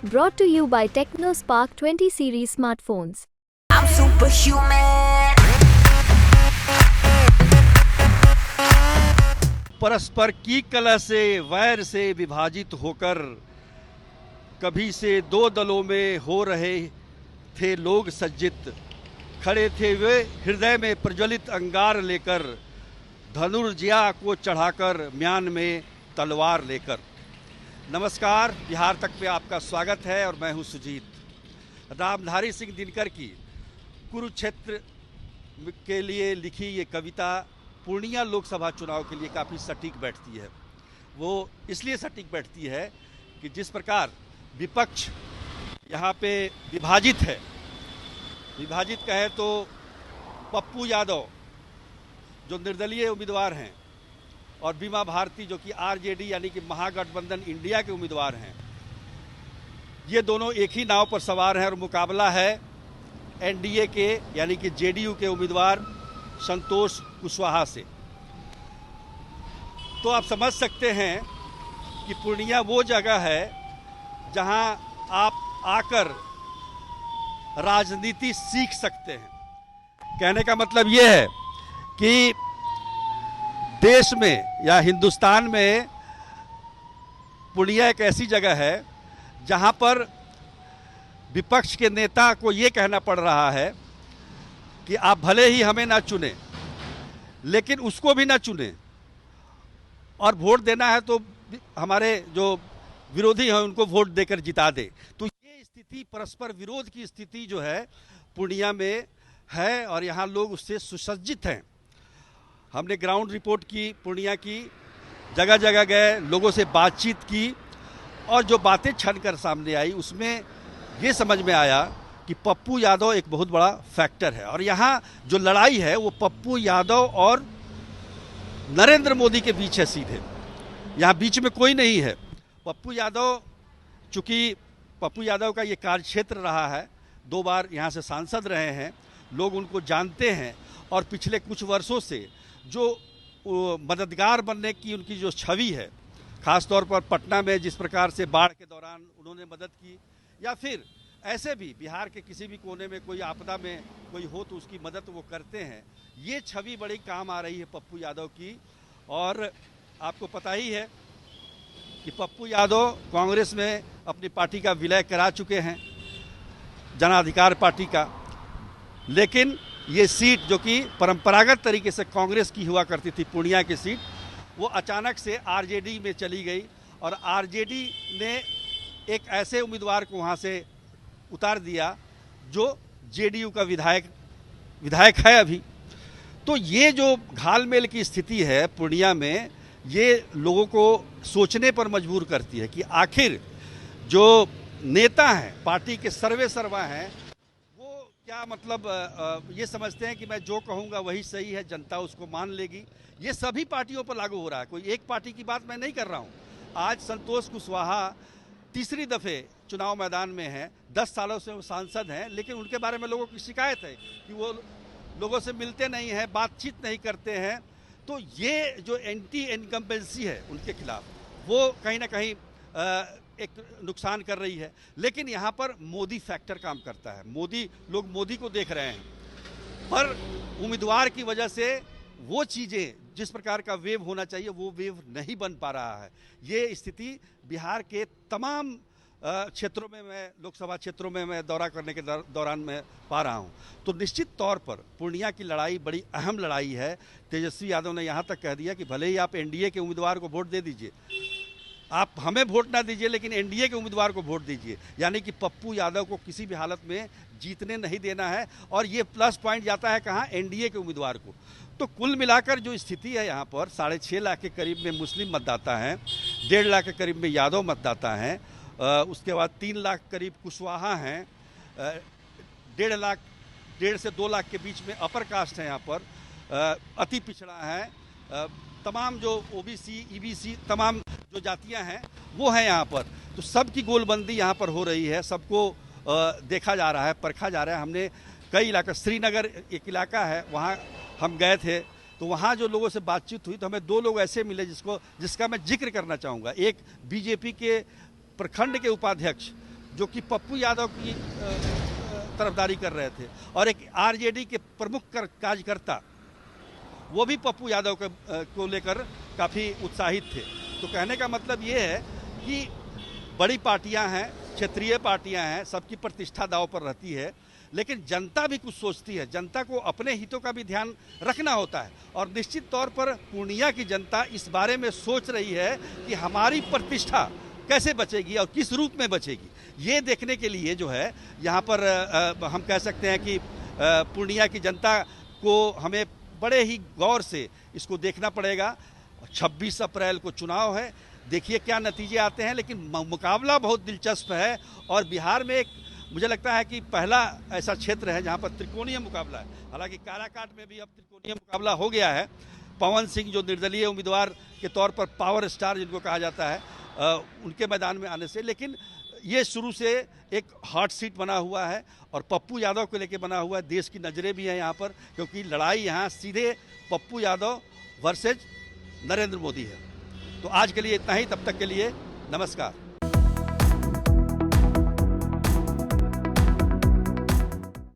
Brought to you by TechnoSpark 20 series smartphones. I'm superhuman. परस्पर की कलह से वैर से विभाजित होकर कभी से दो दलों में हो रहे थे लोग सज्जित, खड़े थे वे हृदय में प्रज्वलित अंगार लेकर, धनुर्जिया को चढ़ाकर म्यान में तलवार लेकर। नमस्कार, बिहार तक पे आपका स्वागत है और मैं हूं सुजीत। रामधारी सिंह दिनकर की कुरुक्षेत्र के लिए लिखी ये कविता पूर्णिया लोकसभा चुनाव के लिए काफ़ी सटीक बैठती है। वो इसलिए सटीक बैठती है कि जिस प्रकार विपक्ष यहाँ पे विभाजित है, विभाजित कहे तो पप्पू यादव जो निर्दलीय उम्मीदवार हैं और बीमा भारती जो कि आरजेडी यानी कि महागठबंधन इंडिया के उम्मीदवार हैं, ये दोनों एक ही नाव पर सवार हैं और मुकाबला है एनडीए के यानी कि जेडीयू के उम्मीदवार संतोष कुशवाहा से। तो आप समझ सकते हैं कि पूर्णिया वो जगह है जहां आप आकर राजनीति सीख सकते हैं। कहने का मतलब ये है कि देश में या हिंदुस्तान में पूर्णिया एक ऐसी जगह है जहां पर विपक्ष के नेता को ये कहना पड़ रहा है कि आप भले ही हमें ना चुने लेकिन उसको भी ना चुने और वोट देना है तो हमारे जो विरोधी हैं उनको वोट देकर जिता दे। तो ये स्थिति, परस्पर विरोध की स्थिति जो है पूर्णिया में है और यहाँ लोग उससे सुसज्जित हैं। हमने ग्राउंड रिपोर्ट की, पूर्णिया की, जगह जगह गए, लोगों से बातचीत की और जो बातें छन कर सामने आई उसमें ये समझ में आया कि पप्पू यादव एक बहुत बड़ा फैक्टर है। और यहाँ जो लड़ाई है वो पप्पू यादव और नरेंद्र मोदी के बीच है सीधे, यहाँ बीच में कोई नहीं है। पप्पू यादव, चूँकि पप्पू यादव का ये कार्यक्षेत्र रहा है, 2 बार यहाँ से सांसद रहे हैं, लोग उनको जानते हैं और पिछले कुछ वर्षों से जो मददगार बनने की उनकी जो छवि है, ख़ास तौर पर पटना में जिस प्रकार से बाढ़ के दौरान उन्होंने मदद की, या फिर ऐसे भी बिहार के किसी भी कोने में कोई आपदा में कोई हो तो उसकी मदद वो करते हैं, ये छवि बड़ी काम आ रही है पप्पू यादव की। और आपको पता ही है कि पप्पू यादव कांग्रेस में अपनी पार्टी का विलय करा चुके हैं, जन अधिकार पार्टी का, लेकिन ये सीट जो कि परंपरागत तरीके से कांग्रेस की हुआ करती थी, पूर्णिया की सीट, वो अचानक से आरजेडी में चली गई और आरजेडी ने एक ऐसे उम्मीदवार को वहाँ से उतार दिया जो जेडीयू का विधायक है अभी। तो ये जो घालमेल की स्थिति है पूर्णिया में, ये लोगों को सोचने पर मजबूर करती है कि आखिर जो नेता हैं, पार्टी के सर्वे सर्वा हैं, वो क्या मतलब ये समझते हैं कि मैं जो कहूँगा वही सही है, जनता उसको मान लेगी। ये सभी पार्टियों पर लागू हो रहा है, कोई एक पार्टी की बात मैं नहीं कर रहा हूँ। आज संतोष कुशवाहा तीसरी दफ़े चुनाव मैदान में हैं, 10 सालों से वो सांसद हैं, लेकिन उनके बारे में लोगों की शिकायत है कि वो लोगों से मिलते नहीं हैं, बातचीत नहीं करते हैं। तो ये जो एंटी इनकम्बेंसी है उनके खिलाफ, वो कहीं ना कहीं एक नुकसान कर रही है। लेकिन यहाँ पर मोदी फैक्टर काम करता है, लोग मोदी को देख रहे हैं, पर उम्मीदवार की वजह से वो चीज़ें जिस प्रकार का वेव होना चाहिए वो वेव नहीं बन पा रहा है। ये स्थिति बिहार के तमाम क्षेत्रों में, मैं लोकसभा क्षेत्रों में मैं दौरा करने के दौरान मैं पा रहा हूँ। तो निश्चित तौर पर पूर्णिया की लड़ाई बड़ी अहम लड़ाई है। तेजस्वी यादव ने यहाँ तक कह दिया कि भले ही आप एनडीए के उम्मीदवार को वोट दे दीजिए, आप हमें वोट ना दीजिए लेकिन एनडीए के उम्मीदवार को वोट दीजिए, यानी कि पप्पू यादव को किसी भी हालत में जीतने नहीं देना है। और ये प्लस पॉइंट जाता है कहाँ? एनडीए के उम्मीदवार को। तो कुल मिलाकर जो स्थिति है यहाँ पर, 6.5 लाख के करीब में मुस्लिम मतदाता हैं, 1.5 लाख के करीब में यादव मतदाता हैं, उसके बाद 3 लाख करीब कुशवाहा हैं, 1.5 से 2 लाख के बीच में अपर कास्ट है यहाँ पर, अति पिछड़ा है, तमाम जो ओबीसी, ईबीसी, तमाम जो जातियां हैं वो हैं यहाँ पर। तो सबकी गोलबंदी यहाँ पर हो रही है, सबको देखा जा रहा है, परखा जा रहा है। हमने कई इलाका, श्रीनगर एक इलाका है, वहाँ हम गए थे, तो वहाँ जो लोगों से बातचीत हुई तो हमें 2 लोग ऐसे मिले जिसका मैं जिक्र करना चाहूँगा। एक बीजेपी के प्रखंड के उपाध्यक्ष जो कि पप्पू यादव की तरफदारी कर रहे थे, और एक आरजेडी के प्रमुख कार्यकर्ता वो भी पप्पू यादव को लेकर काफ़ी उत्साहित थे। तो कहने का मतलब ये है कि बड़ी पार्टियां हैं, क्षेत्रीय पार्टियां हैं, सबकी प्रतिष्ठा दांव पर रहती है, लेकिन जनता भी कुछ सोचती है। जनता को अपने हितों का भी ध्यान रखना होता है, और निश्चित तौर पर पूर्णिया की जनता इस बारे में सोच रही है कि हमारी प्रतिष्ठा कैसे बचेगी और किस रूप में बचेगी। ये देखने के लिए जो है यहाँ पर हम कह सकते हैं कि पूर्णिया की जनता को हमें बड़े ही गौर से इसको देखना पड़ेगा। 26 अप्रैल को चुनाव है, देखिए क्या नतीजे आते हैं, लेकिन मुकाबला बहुत दिलचस्प है। और बिहार में एक मुझे लगता है कि पहला ऐसा क्षेत्र है जहां पर त्रिकोणीय मुकाबला है। हालांकि काराकाट में भी अब त्रिकोणीय मुकाबला हो गया है। पवन सिंह जो निर्दलीय उम्मीदवार के तौर पर पावर स्टार जिनको कहा जाता है, उनके मैदान में आने से, लेकिन ये शुरू से एक हॉट सीट बना हुआ है और पप्पू यादव को लेके बना हुआ है। देश की नज़रें भी हैं यहाँ पर, क्योंकि लड़ाई यहाँ सीधे पप्पू यादव वर्सेज नरेंद्र मोदी है। तो आज के लिए इतना ही, तब तक के लिए नमस्कार।